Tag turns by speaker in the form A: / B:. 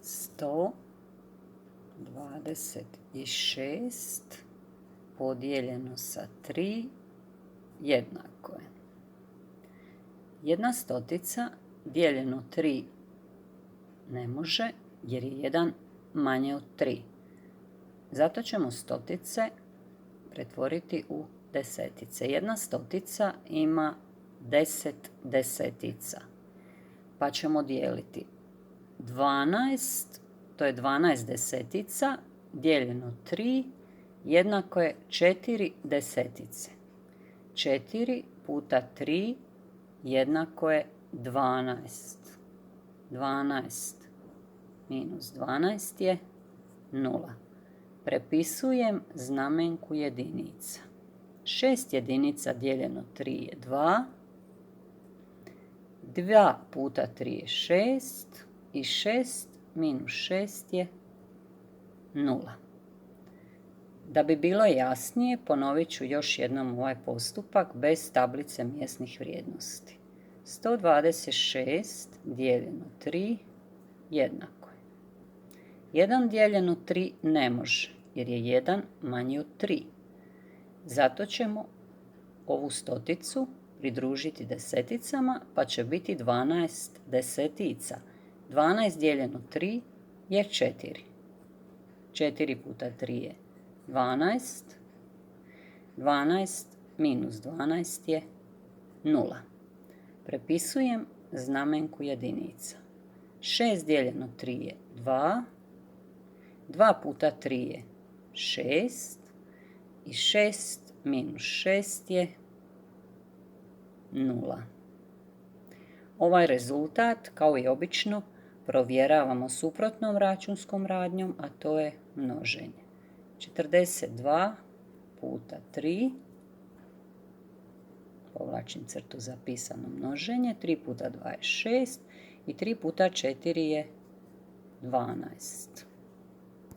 A: 126 podijeljeno sa 3 jednako je. 1/100 dijeljeno 3 ne može jer je 1 manje od 3. Zato ćemo stotice pretvoriti u desetice. 1/100 ima 10 desetica. Pa ćemo dijeliti 12, to je 12 desetica, dijeljeno 3, jednako je 4 desetice. 4 puta 3 jednako je 12. 12 minus 12 je 0. Prepisujem znamenku jedinica. 6 jedinica dijeljeno 3 je 2. 2 puta 3 je 6. I 6 minus 6 je 0. Da bi bilo jasnije, ponovit ću još jednom ovaj postupak bez tablice mjesnih vrijednosti. 126 dijeljeno 3 jednako je. 1 dijeljeno 3 ne može, jer je 1 manji od 3. Zato ćemo ovu stoticu pridružiti deseticama, pa će biti 12 desetica. 12 dijeljeno 3 je 4. 4 puta 3 je 12. 12 minus 12 je 0. Prepisujem znamenku jedinica. 6 dijeljeno 3 je 2. 2 puta 3 je 6. I 6 minus 6 je 0. Ovaj rezultat, kao i obično, provjeravamo suprotnom računskom radnjom, a to je množenje. 42 puta 3, povlačim crtu za pisano množenje, 3 puta 2 je 6 i 3 puta 4 je 12.